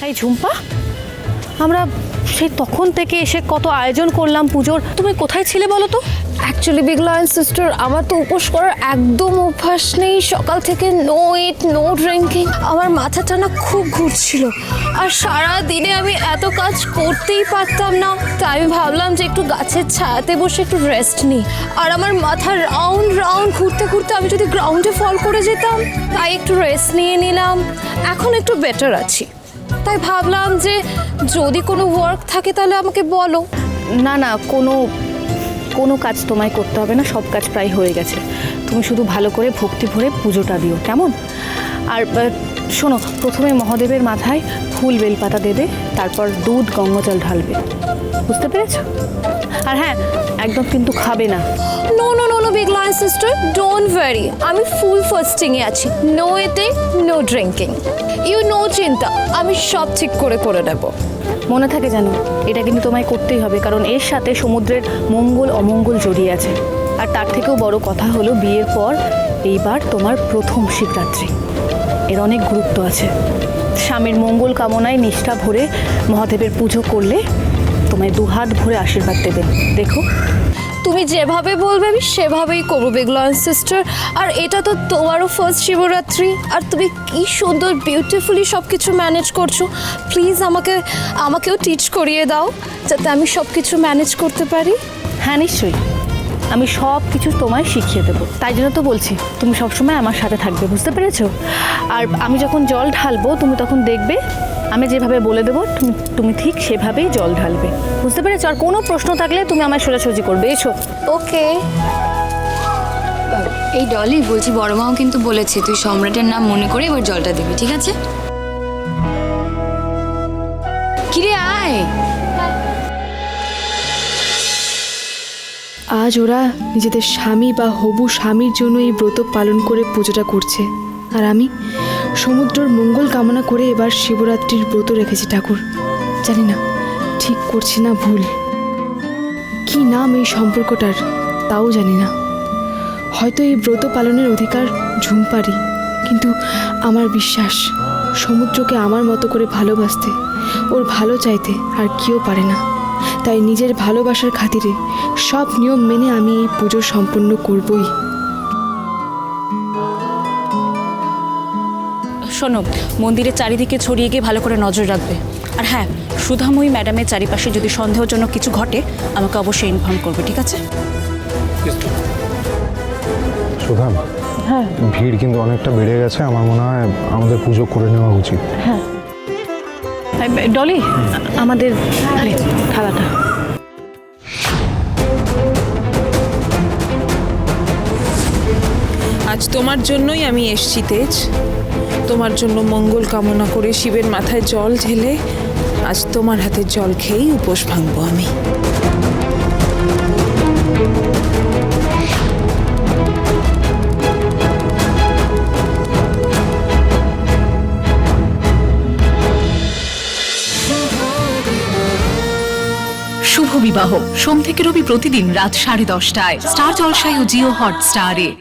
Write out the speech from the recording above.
এই ঝুম্পা, আমরা সেই তখন থেকে এসে কত আয়োজন করলাম পুজোর, তুমি কোথায় ছিলে বলো তো? অ্যাকচুয়ালি বিগ লায়ন সিস্টার, আমার তো উপোস করার একদম অভ্যাস নেই। সকাল থেকে নো ইট নো ড্রিঙ্কিং। আমার মাথাটা না খুব ঘুরছিল, আর সারা দিনে আমি এত কাজ করতেই পারতাম না। তাই আমি ভাবলাম যে একটু গাছের ছায়াতে বসে একটু রেস্ট নিই। আর আমার মাথা রাউন্ড রাউন্ড ঘুরতে ঘুরতে আমি যদি গ্রাউন্ডে ফল করে যেতাম। তাই একটু রেস্ট নিয়ে নিলাম, এখন একটু বেটার আছি। তাই ভাবলাম যে যদি কোনো ওয়ার্ক থাকে তাহলে আমাকে বলো। না না, কোনো কাজ তোমায় করতে হবে না, সব কাজ প্রায় হয়ে গেছে। তুমি শুধু ভালো করে ভক্তি ভরে পুজোটা দিও, কেমন? আর শোনো, প্রথমে মহাদেবের মাথায় ফুল বেলপাতা দেবে, তারপর দুধ গঙ্গাজল ঢালবে, বুঝতে পেরেছো? আর হ্যাঁ, একদম কিন্তু খাবে না। No no no no big lion sister, don't worry, আমি ফুল ফাস্টিংয়ে আছি। No eating no drinking, you know চিন্তা, আমি সব ঠিক করে নেব। মনে থাকে জানো, এটা কিন্তু তোমায় করতেই হবে, কারণ এর সাথে সমুদ্রের মঙ্গল অমঙ্গল জড়িয়ে আছে। আর তার থেকেও বড় কথা হলো, বিয়ের পর এইবার তোমার প্রথম শিবরাত্রি, এর অনেক গুরুত্ব আছে। স্বামীর মঙ্গল কামনায় নিষ্ঠা ভরে মহাদেবের পুজো করলে তোমায় দুহাত ভরে আশীর্বাদ দেবেন, দেখো। তুমি যেভাবে বলবে আমি সেভাবেই করবো বিগ লায়ন সিস্টার। আর এটা তো তোমারও ফার্স্ট শিবরাত্রি, আর তুমি কি সুন্দর বিউটিফুলি সব কিছু ম্যানেজ করছো। প্লিজ আমাকেও টিচ করিয়ে দাও, যাতে আমি সব কিছু ম্যানেজ করতে পারি। হ্যাঁ নিশ্চয়ই, আমি সব কিছু তোমায় শিখিয়ে দেবো। তাই জন্য তো বলছি, তুমি সবসময় আমার সাথে থাকবে, বুঝতে পেরেছো? আর আমি যখন জল ঢালবো তুমি তখন দেখবে, আমি যেভাবে বলে দেবো তুমি ঠিক সেভাবেই জল ঢালবে, বুঝতে পেরেছো? আর কোনো প্রশ্ন থাকলে তুমি আমায় সোজাসুজি করবে, এসো। ওকে। এই ডলি, বলছি বড় মাও কিন্তু বলেছে তুই সম্রাটের নাম মনে করে এবার জলটা দিবি, ঠিক আছে? কিরে আয়। আজ ওরা নিজেদের স্বামী বা হবু স্বামীর জন্য এই ব্রত পালন করে পুজোটা করছে, আর আমি সমুদ্রের মঙ্গল কামনা করে এবার শিবরাত্রির ব্রত রেখেছি। ঠাকুর, জানি না ঠিক করছি না ভুল। কি নাম এই সম্পর্কটার তাও জানি না। হয়তো এই ব্রত পালনের অধিকার ঝুম্পারই, কিন্তু আমার বিশ্বাস সমুদ্রকে আমার মতো করে ভালোবাসতে, ওর ভালো চাইতে আর কেউ পারে না। তাই নিজের ভালোবাসার খাতিরে সব নিয়ম মেনে আমি এই পুজো সম্পন্ন করবই। শোনো, মন্দিরের চারিদিকে ছড়িয়ে গিয়ে ভালো করে নজর রাখবে। আর হ্যাঁ, সুধাময়ী ম্যাডামের চারিপাশে যদি সন্দেহজনক কিছু ঘটে আমাকে অবশ্যই ইনফর্ম করবে, ঠিক আছে? সুধাম, হ্যাঁ ভিড় কিন্তু অনেকটা বেড়ে গেছে, আমার মনে হয় আমাদের পুজো করে নেওয়া উচিত। হ্যাঁ ডলি, আমাদের থালাটা। আজ তোমার জন্যই আমি এসছি তেজ, তোমার জন্য মঙ্গল কামনা করে শিবের মাথায় জল ঢেলে আজ তোমার হাতে জল খেয়েই উপোস ভাঙবো আমি। শুভ বিবাহ সোম থেকে রবি প্রতিদিন রাত 10:30টায় স্টার জলসায় ও জিও হটস্টারে।